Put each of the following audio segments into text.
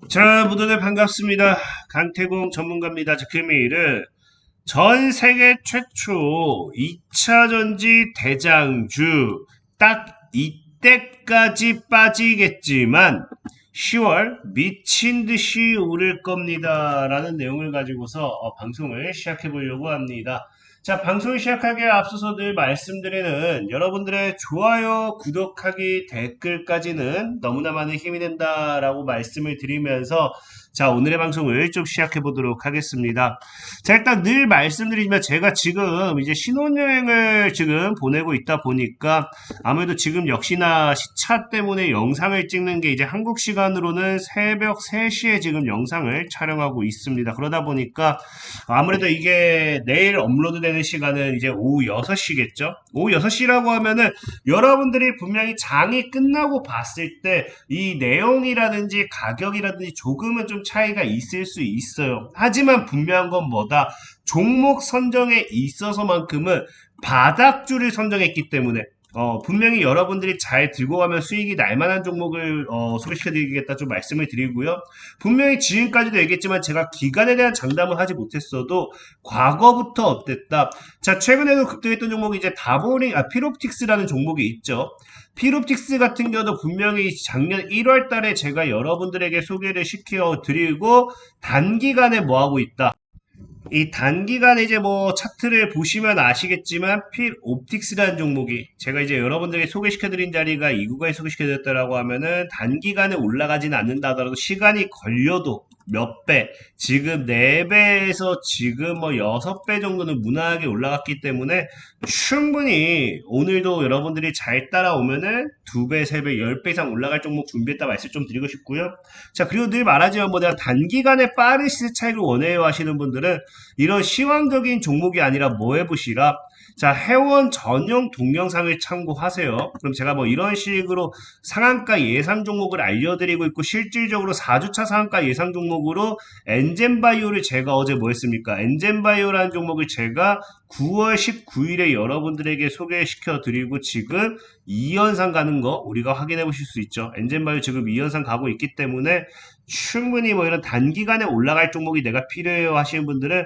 자, 모두들 반갑습니다. 강태공 전문가입니다. 자, 금일은 전 세계 최초 2차 전지 대장주 딱 이때까지 빠지겠지만 10월 미친 듯이 오를 겁니다. 라는 내용을 가지고서 방송을 시작해 보려고 합니다. 자, 방송을 시작하기에 앞서서 늘 말씀드리는 여러분들의 좋아요, 구독하기, 댓글까지는 너무나 많은 힘이 된다라고 말씀을 드리면서 자, 오늘의 방송을 좀 시작해 보도록 하겠습니다. 자, 일단 늘 말씀드리지만 제가 지금 이제 신혼여행을 지금 보내고 있다 보니까 아무래도 지금 역시나 시차 때문에 영상을 찍는 게 이제 한국 시간으로는 새벽 3시에 지금 영상을 촬영하고 있습니다. 그러다 보니까 아무래도 이게 내일 업로드되는 시간은 이제 오후 6시겠죠? 오후 6시라고 하면은 여러분들이 분명히 장이 끝나고 봤을 때 이 내용이라든지 가격이라든지 조금은 좀 차이가 있을 수 있어요. 하지만 분명한 건 뭐다? 종목 선정에 있어서만큼은 바닥줄을 선정했기 때문에 분명히 여러분들이 잘 들고 가면 수익이 날 만한 종목을 소개시켜 드리겠다 좀 말씀을 드리고요. 분명히 지금까지도 얘기했지만 제가 기간에 대한 장담을 하지 못했어도 과거부터 어땠다. 자, 최근에도 급등했던 종목이 이제 피롭틱스라는 종목이 있죠. 피롭틱스 같은 경우도 분명히 작년 1월 달에 제가 여러분들에게 소개를 시켜 드리고 단기간에 뭐 하고 있다. 이 단기간에 이제 뭐 차트를 보시면 아시겠지만 필 옵틱스라는 종목이 제가 이제 여러분들에게 소개시켜드린 자리가 이 구간에 소개시켜드렸다라고 하면은 단기간에 올라가지는 않는다 하더라도 시간이 걸려도 몇 배, 지금 4배에서 지금 뭐 6배 정도는 무난하게 올라갔기 때문에 충분히 오늘도 여러분들이 잘 따라오면은 2배, 3배, 10배 이상 올라갈 종목 준비했다 말씀 좀 드리고 싶고요. 자, 그리고 늘 말하지만 뭐 내가 단기간에 빠른 시세 차익을 원해요 하시는 분들은 이런 시황적인 종목이 아니라 뭐 해보시라. 자, 회원 전용 동영상을 참고하세요. 그럼 제가 뭐 이런 식으로 상한가 예상 종목을 알려드리고 있고 실질적으로 4주차 상한가 예상 종목으로 엔젠바이오를 제가 어제 뭐 했습니까? 엔젠바이오라는 종목을 제가 9월 19일에 여러분들에게 소개시켜 드리고 지금 2연상 가는 거 우리가 확인해 보실 수 있죠. 엔젠바이오 지금 2연상 가고 있기 때문에 충분히 뭐 이런 단기간에 올라갈 종목이 내가 필요해요 하시는 분들은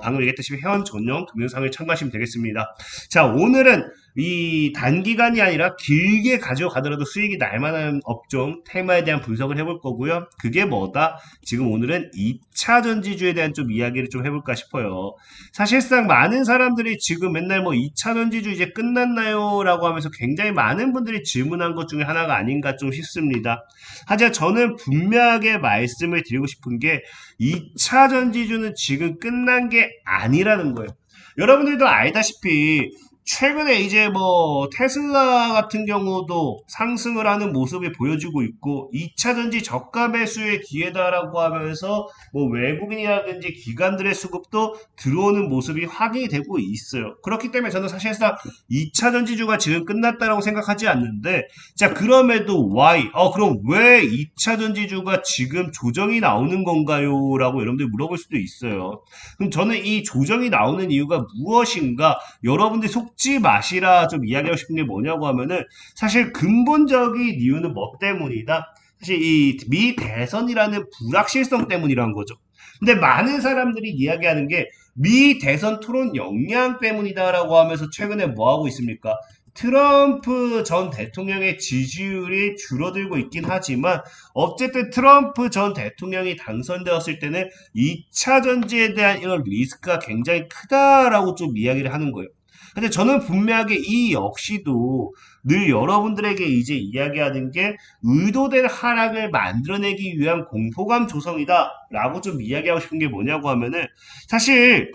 방금 얘기했듯이 회원 전용 동영상을 참고하시면 되겠습니다. 자, 오늘은 이 단기간이 아니라 길게 가져가더라도 수익이 날 만한 업종 테마에 대한 분석을 해볼 거고요. 그게 뭐다? 지금 오늘은 2차 전지주에 대한 좀 이야기를 좀 해볼까 싶어요. 사실상 많은 사람들이 지금 맨날 뭐 2차 전지주 이제 끝났나요? 라고 하면서 굉장히 많은 분들이 질문한 것 중에 하나가 아닌가 좀 싶습니다. 하지만 저는 분명하게 말씀을 드리고 싶은 게 2차 전지주는 지금 끝난 게 아니라는 거예요. 여러분들도 알다시피 최근에 이제 뭐 테슬라 같은 경우도 상승을 하는 모습이 보여지고 있고 2차 전지 저가 매수의 기회다라고 하면서 뭐 외국인이라든지 기관들의 수급도 들어오는 모습이 확인이 되고 있어요. 그렇기 때문에 저는 사실상 2차 전지주가 지금 끝났다라고 생각하지 않는데 자, 그럼에도 why? 그럼 왜 2차 전지주가 지금 조정이 나오는 건가요? 라고 여러분들이 물어볼 수도 있어요. 그럼 저는 이 조정이 나오는 이유가 무엇인가? 여러분들이 속지 마시라 좀 이야기하고 싶은 게 뭐냐고 하면은 사실 근본적인 이유는 뭐 때문이다? 사실 이 미대선이라는 불확실성 때문이란 거죠. 근데 많은 사람들이 이야기하는 게 미대선 토론 역량 때문이다라고 하면서 최근에 뭐 하고 있습니까? 트럼프 전 대통령의 지지율이 줄어들고 있긴 하지만 어쨌든 트럼프 전 대통령이 당선되었을 때는 2차 전지에 대한 이런 리스크가 굉장히 크다라고 좀 이야기를 하는 거예요. 근데 저는 분명하게 이 역시도 늘 여러분들에게 이제 이야기하는 게 의도된 하락을 만들어내기 위한 공포감 조성이다 라고 좀 이야기하고 싶은 게 뭐냐고 하면은 사실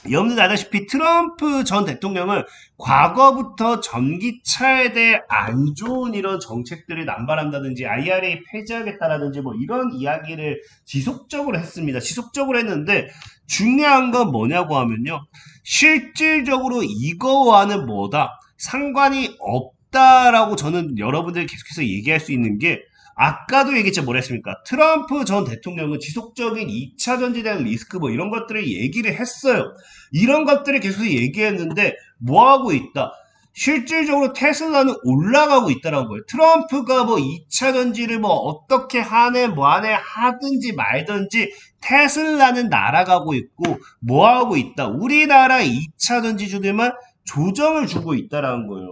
여러분들 알다시피 트럼프 전 대통령은 과거부터 전기차에 대해 안 좋은 이런 정책들을 남발한다든지 IRA 폐지하겠다라든지 뭐 이런 이야기를 지속적으로 했습니다. 지속적으로 했는데 중요한 건 뭐냐고 하면요. 실질적으로 이거와는 뭐다? 상관이 없다라고 저는 여러분들 계속해서 얘기할 수 있는 게 아까도 얘기했죠. 뭐랬습니까? 트럼프 전 대통령은 지속적인 2차 전지에 대한 리스크 뭐 이런 것들을 얘기를 했어요. 이런 것들을 계속 얘기했는데 뭐 하고 있다? 실질적으로 테슬라는 올라가고 있다는 거예요. 트럼프가 뭐 2차 전지를 뭐 어떻게 하네 뭐 하네 하든지 말든지 테슬라는 날아가고 있고 뭐 하고 있다. 우리나라 2차 전지주들만 조정을 주고 있다는 거예요.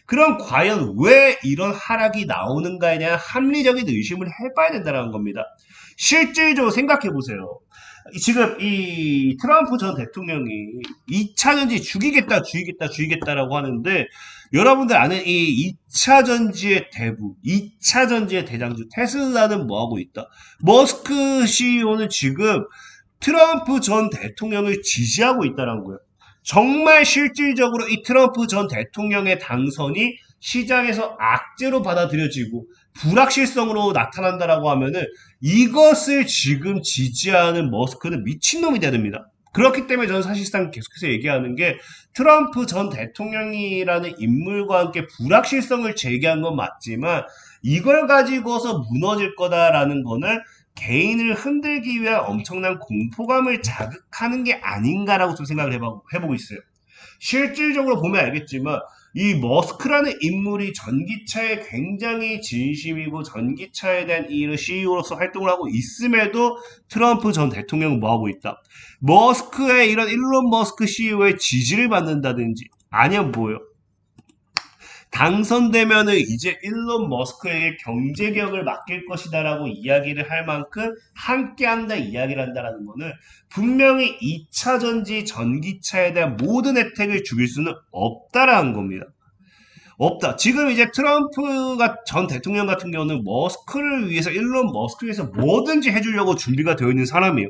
그럼 과연 왜 이런 하락이 나오는가에 대한 합리적인 의심을 해봐야 된다는 겁니다. 실질적으로 생각해 보세요. 지금 이 트럼프 전 대통령이 2차 전지 죽이겠다, 죽이겠다, 죽이겠다라고 하는데 여러분들 아는 이 2차 전지의 대부, 2차 전지의 대장주 테슬라는 뭐 하고 있다? 머스크 CEO는 지금 트럼프 전 대통령을 지지하고 있다는 거예요. 정말 실질적으로 이 트럼프 전 대통령의 당선이 시장에서 악재로 받아들여지고 불확실성으로 나타난다라고 하면은 이것을 지금 지지하는 머스크는 미친놈이 돼야 됩니다. 그렇기 때문에 저는 사실상 계속해서 얘기하는 게 트럼프 전 대통령이라는 인물과 함께 불확실성을 제기한 건 맞지만 이걸 가지고서 무너질 거다라는 거는 개인을 흔들기 위한 엄청난 공포감을 자극하는 게 아닌가라고 좀 생각을 해보고 있어요. 실질적으로 보면 알겠지만 이 머스크라는 인물이 전기차에 굉장히 진심이고 전기차에 대한 이런 CEO로서 활동을 하고 있음에도 트럼프 전 대통령은 뭐하고 있다. 머스크의 이런 일론 머스크 CEO의 지지를 받는다든지 아니면 뭐요? 당선되면은 이제 일론 머스크에게 경제력을 맡길 것이다라고 이야기를 할 만큼 함께한다 이야기를 한다라는 거는 분명히 2차 전지 전기차에 대한 모든 혜택을 죽일 수는 없다라는 겁니다. 없다. 지금 이제 트럼프가 전 대통령 같은 경우는 머스크를 위해서 일론 머스크를 위해서 뭐든지 해주려고 준비가 되어 있는 사람이에요.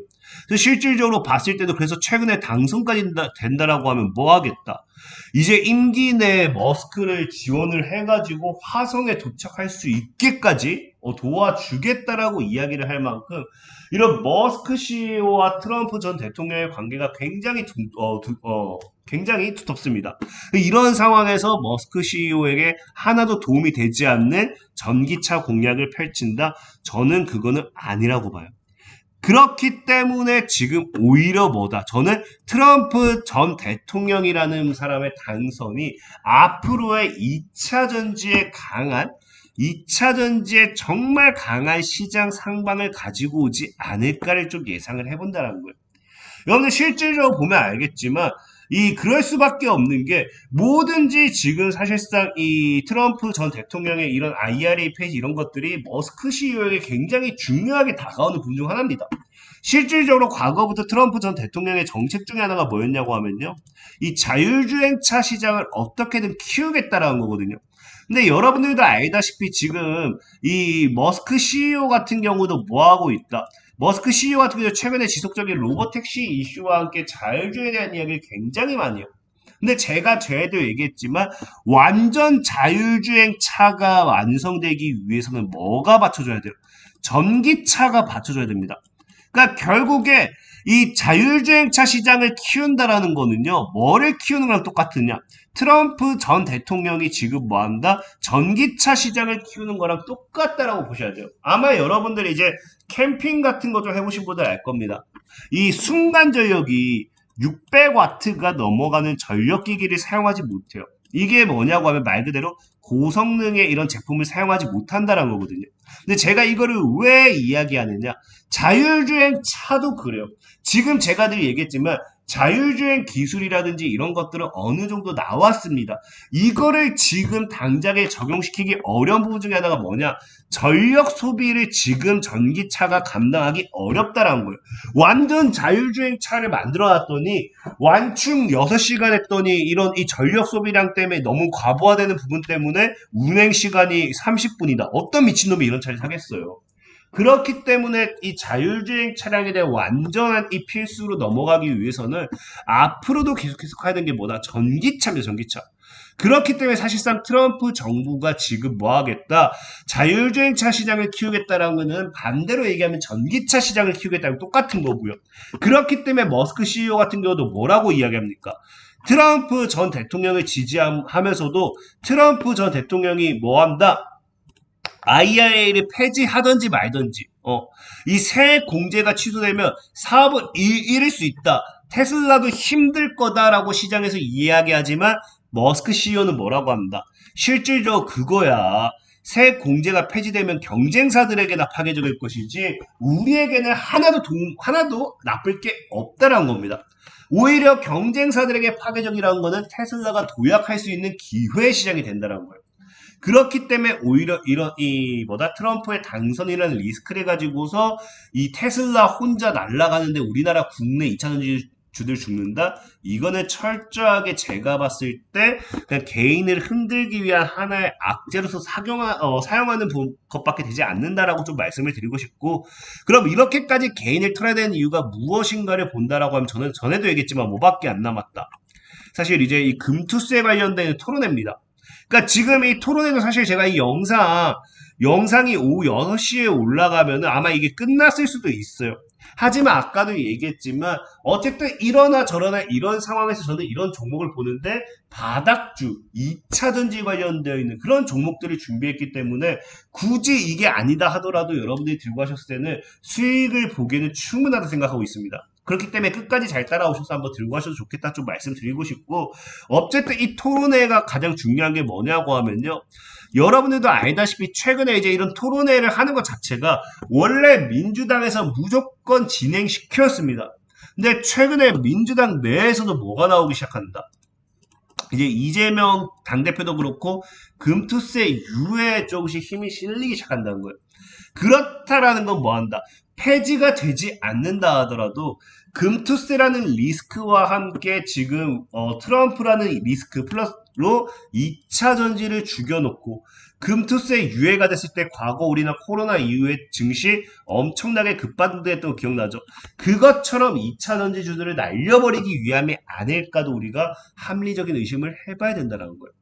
그래서 실질적으로 봤을 때도 그래서 최근에 당선까지 된다라고 하면 뭐 하겠다. 이제 임기 내에 머스크를 지원을 해가지고 화성에 도착할 수 있게까지 도와주겠다라고 이야기를 할 만큼 이런 머스크 CEO와 트럼프 전 대통령의 관계가 굉장히 두텁습니다. 이런 상황에서 머스크 CEO에게 하나도 도움이 되지 않는 전기차 공약을 펼친다? 저는 그거는 아니라고 봐요. 그렇기 때문에 지금 오히려 뭐다? 저는 트럼프 전 대통령이라는 사람의 당선이 앞으로의 2차 전지에 2차 전지에 정말 강한 시장 상방을 가지고 오지 않을까를 좀 예상을 해본다는 거예요. 여러분들 실질적으로 보면 알겠지만 그럴 수밖에 없는 게 뭐든지 지금 사실상 이 트럼프 전 대통령의 이런 IRA 페이지 이런 것들이 머스크 CEO에게 굉장히 중요하게 다가오는 부분 중 하나입니다. 실질적으로 과거부터 트럼프 전 대통령의 정책 중에 하나가 뭐였냐고 하면요. 이 자율주행차 시장을 어떻게든 키우겠다라는 거거든요. 근데 여러분들도 알다시피 지금 이 머스크 CEO 같은 경우도 뭐하고 있다. 머스크 CEO 같은 경우 최근에 지속적인 로보택시 이슈와 함께 자율주행에 대한 이야기를 굉장히 많이 해요. 근데 제가 전에도 얘기했지만 완전 자율주행 차가 완성되기 위해서는 뭐가 받쳐줘야 돼요? 전기차가 받쳐줘야 됩니다. 그러니까 결국에 이 자율주행차 시장을 키운다라는 거는요, 뭐를 키우는 거랑 똑같으냐? 트럼프 전 대통령이 지금 뭐 한다? 전기차 시장을 키우는 거랑 똑같다라고 보셔야 돼요. 아마 여러분들이 이제 캠핑 같은 거 좀 해보신 분들 알 겁니다. 이 순간 전력이 600와트가 넘어가는 전력기기를 사용하지 못해요. 이게 뭐냐고 하면 말 그대로 고성능의 이런 제품을 사용하지 못한다는 거거든요. 근데 제가 이거를 왜 이야기하느냐? 자율주행 차도 그래요. 지금 제가 늘 얘기했지만 자율주행 기술이라든지 이런 것들은 어느 정도 나왔습니다. 이거를 지금 당장에 적용시키기 어려운 부분 중에 하나가 뭐냐? 전력 소비를 지금 전기차가 감당하기 어렵다라는 거예요. 완전 자율주행 차를 만들어 놨더니 완충 6시간 했더니 이런 이 전력 소비량 때문에 너무 과부하되는 부분 때문에 운행 시간이 30분이다. 어떤 미친놈이 이런 차를 사겠어요? 그렇기 때문에 이 자율주행 차량에 대한 완전한 이 필수로 넘어가기 위해서는 앞으로도 계속해서 가야 되는 게 뭐다? 전기차입니다, 전기차. 그렇기 때문에 사실상 트럼프 정부가 지금 뭐 하겠다? 자율주행차 시장을 키우겠다라는 거는 반대로 얘기하면 전기차 시장을 키우겠다는 똑같은 거고요. 그렇기 때문에 머스크 CEO 같은 경우도 뭐라고 이야기합니까? 트럼프 전 대통령을 지지하면서도 트럼프 전 대통령이 뭐 한다? IRA를 폐지하든지 말든지, 이 세 공제가 취소되면 사업을 잃을 수 있다. 테슬라도 힘들 거다라고 시장에서 이야기하지만 머스크 CEO는 뭐라고 합니다. 실질적으로 그거야. 새 공제가 폐지되면 경쟁사들에게나 파괴적일 것이지 우리에게는 하나도 나쁠 게 없다라는 겁니다. 오히려 경쟁사들에게 파괴적이라는 거는 테슬라가 도약할 수 있는 기회 시장이 된다는 거예요. 그렇기 때문에 오히려 이런 트럼프의 당선이라는 리스크를 가지고서 이 테슬라 혼자 날아가는데 우리나라 국내 2차전지 주들 죽는다? 이거는 철저하게 제가 봤을 때 그냥 개인을 흔들기 위한 하나의 악재로서 사용하는 것밖에 되지 않는다라고 좀 말씀을 드리고 싶고, 그럼 이렇게까지 개인을 털어야 되는 이유가 무엇인가를 본다라고 하면 저는 전에도 얘기했지만 뭐밖에 안 남았다. 사실 이제 이 금투스에 관련된 토론회입니다. 그러니까 지금 이 토론회도 사실 제가 이 영상이 오후 6시에 올라가면 아마 이게 끝났을 수도 있어요. 하지만 아까도 얘기했지만 어쨌든 이러나 저러나 이런 상황에서 저는 이런 종목을 보는데 바닥주, 2차전지 관련되어 있는 그런 종목들을 준비했기 때문에 굳이 이게 아니다 하더라도 여러분들이 들고 가셨을 때는 수익을 보기에는 충분하다고 생각하고 있습니다. 그렇기 때문에 끝까지 잘 따라오셔서 한번 들고 가셔도 좋겠다 좀 말씀드리고 싶고, 어쨌든 이 토론회가 가장 중요한 게 뭐냐고 하면요. 여러분들도 알다시피 최근에 이제 이런 토론회를 하는 것 자체가 원래 민주당에서 무조건 진행시켰습니다. 근데 최근에 민주당 내에서도 뭐가 나오기 시작한다. 이제 이재명 당대표도 그렇고 금투세 유예에 조금씩 힘이 실리기 시작한다는 거예요. 그렇다라는 건 뭐한다? 폐지가 되지 않는다 하더라도 금투세라는 리스크와 함께 지금 트럼프라는 리스크 플러스로 2차 전지를 죽여놓고 금투세 유예가 됐을 때 과거 우리나라 코로나 이후에 증시 엄청나게 급반등했던 거 기억나죠? 그것처럼 2차 전지주들을 날려버리기 위함이 아닐까도 우리가 합리적인 의심을 해봐야 된다는 거예요.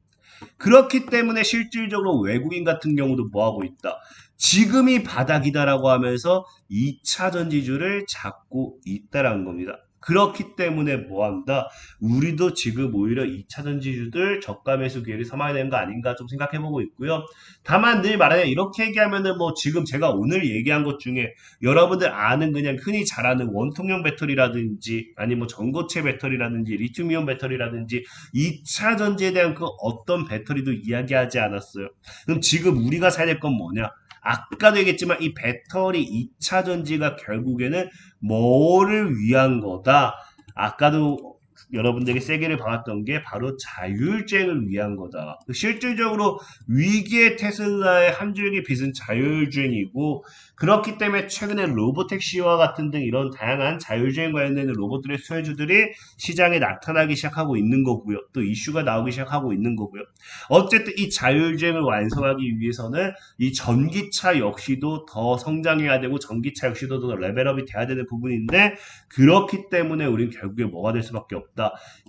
그렇기 때문에 실질적으로 외국인 같은 경우도 뭐하고 있다. 지금이 바닥이다라고 하면서 2차 전지주를 잡고 있다라는 겁니다. 그렇기 때문에 뭐한다? 우리도 지금 오히려 2차 전지주들 저가 매수 기회를 삼아야 되는 거 아닌가 좀 생각해보고 있고요. 다만 늘 말하냐 이렇게 얘기하면은 뭐 지금 제가 오늘 얘기한 것 중에 여러분들 아는 그냥 흔히 잘 아는 원통형 배터리라든지 아니면 뭐 전고체 배터리라든지 리튬이온 배터리라든지 2차 전지에 대한 그 어떤 배터리도 이야기하지 않았어요. 그럼 지금 우리가 사야 될 건 뭐냐? 아까도 얘기했지만 이 배터리 2차 전지가 결국에는 뭐를 위한 거다. 아까도 여러분들에게 세게를 박았던 게 바로 자율주행을 위한 거다. 실질적으로 위기의 테슬라의 한 줄기 빛은 자율주행이고, 그렇기 때문에 최근에 로보택시와 같은 등 이런 다양한 자율주행 관련된 로봇들의 수혜주들이 시장에 나타나기 시작하고 있는 거고요. 또 이슈가 나오기 시작하고 있는 거고요. 어쨌든 이 자율주행을 완성하기 위해서는 이 전기차 역시도 더 성장해야 되고 전기차 역시도 더 레벨업이 돼야 되는 부분인데, 그렇기 때문에 우리는 결국에 뭐가 될 수밖에 없다.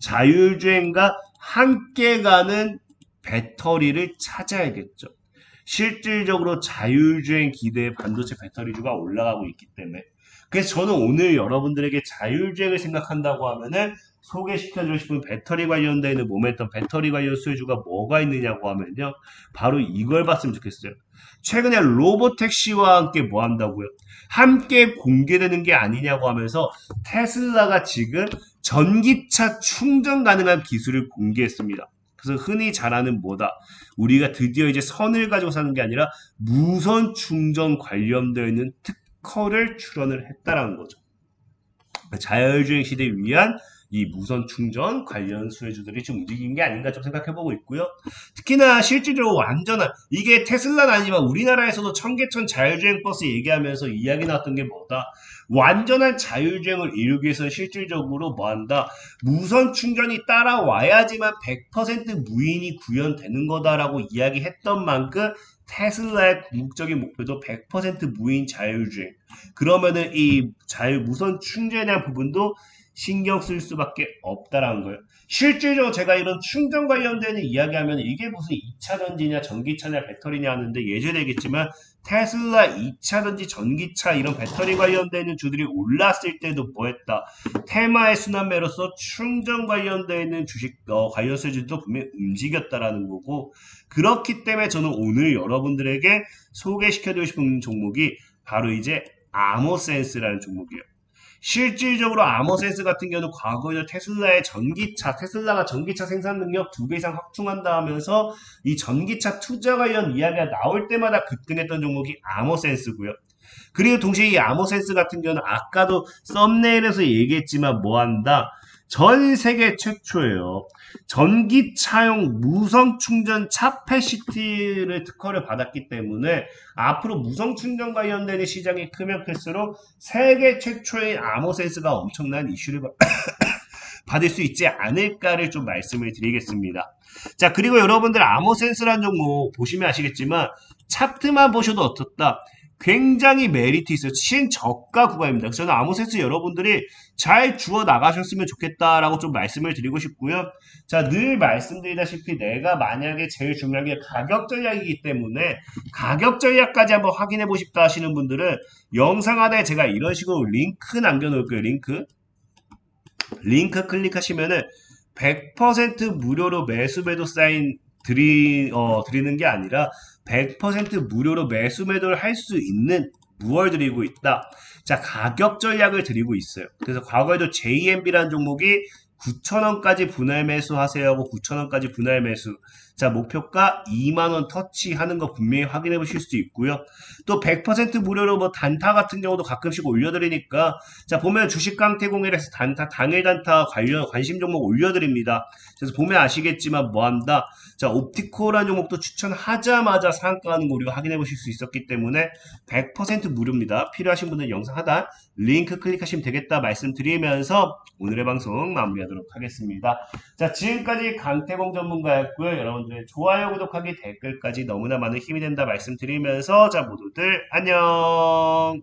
자율주행과 함께 가는 배터리를 찾아야겠죠. 실질적으로 자율주행 기대의 반도체 배터리주가 올라가고 있기 때문에. 그래서 저는 오늘 여러분들에게 자율주행을 생각한다고 하면은 소개시켜주고 싶은 배터리 관련되어 있는 모멘텀 배터리 관련 수혜주가 뭐가 있느냐고 하면요. 바로 이걸 봤으면 좋겠어요. 최근에 로보택시와 함께 뭐 한다고요? 함께 공개되는 게 아니냐고 하면서 테슬라가 지금 전기차 충전 가능한 기술을 공개했습니다. 그래서 흔히 잘 아는 뭐다? 우리가 드디어 이제 선을 가지고 사는 게 아니라 무선 충전 관련되어 있는 특허를 출원을 했다라는 거죠. 자율주행 시대를 위한 이 무선 충전 관련 수혜주들이 좀 움직인 게 아닌가 좀 생각해보고 있고요. 특히나 실질적으로 완전한 이게 테슬라는 아니지만 우리나라에서도 청계천 자율주행 버스 얘기하면서 이야기 나왔던 게 뭐다? 완전한 자율주행을 이루기 위해서는 실질적으로 뭐한다? 무선 충전이 따라와야지만 100% 무인이 구현되는 거다라고 이야기했던 만큼 테슬라의 궁극적인 목표도 100% 무인 자율주행. 그러면은 이 무선 충전에 대한 부분도 신경 쓸 수밖에 없다라는 거예요. 실질적으로 제가 이런 충전 관련되는 이야기하면 이게 무슨 2차 전지냐 전기차냐 배터리냐 하는데 예전에 얘기했지만 테슬라 2차 전지 전기차 이런 배터리 관련되는 주들이 올랐을 때도 뭐했다. 테마의 순환매로서 충전 관련되는 주식 관련 수주도 분명히 움직였다라는 거고, 그렇기 때문에 저는 오늘 여러분들에게 소개시켜드리고 싶은 종목이 바로 이제 아모센스라는 종목이에요. 실질적으로 아머센스 같은 경우는 과거에도 테슬라가 전기차 생산 능력 2배 이상 확충한다 하면서 이 전기차 투자 관련 이야기가 나올 때마다 급등했던 종목이 아머센스고요. 그리고 동시에 이 아머센스 같은 경우는 아까도 썸네일에서 얘기했지만 뭐한다? 전 세계 최초예요. 전기차용 무선 충전 차패시티를 특허를 받았기 때문에 앞으로 무선 충전 관련된 시장이 크면 클수록 세계 최초의 아머센스가 엄청난 이슈를 받을 수 있지 않을까를 좀 말씀을 드리겠습니다. 자, 그리고 여러분들 아머센스라는 종목 보시면 아시겠지만 차트만 보셔도 어떻다. 굉장히 메리트 있어요. 신저가 구간입니다. 그래서 저는 아머센스 여러분들이 잘 주워 나가셨으면 좋겠다라고 좀 말씀을 드리고 싶고요. 자, 늘 말씀드리다시피 내가 만약에 제일 중요한 게 가격 전략이기 때문에 가격 전략까지 한번 확인해 보고 싶다 하시는 분들은 영상 하단에 제가 이런 식으로 링크 남겨놓을게요. 링크 클릭하시면은 100% 무료로 매수 매도 사인 드리는 게 아니라 100% 무료로 매수 매도를 할 수 있는 무얼 드리고 있다. 자, 가격 전략을 드리고 있어요. 그래서 과거에도 JMB라는 종목이 9,000원까지 분할 매수하세요 하고 9,000원까지 분할 매수. 자, 목표가 2만원 터치하는 거 분명히 확인해 보실 수 있고요. 또 100% 무료로 뭐 단타 같은 경우도 가끔씩 올려드리니까 자, 보면 주식 강태공일에서 단타, 당일 단타 관심 종목 올려드립니다. 그래서 보면 아시겠지만 뭐 한다? 자, 옵티코라는 종목도 추천하자마자 상한가하는 거 우리가 확인해 보실 수 있었기 때문에 100% 무료입니다. 필요하신 분들은 영상 하단 링크 클릭하시면 되겠다 말씀드리면서 오늘의 방송 마무리하도록 하겠습니다. 자, 지금까지 강태공 전문가였고요. 여러분들의 좋아요, 구독하기, 댓글까지 너무나 많은 힘이 된다 말씀드리면서 자, 모두들 안녕.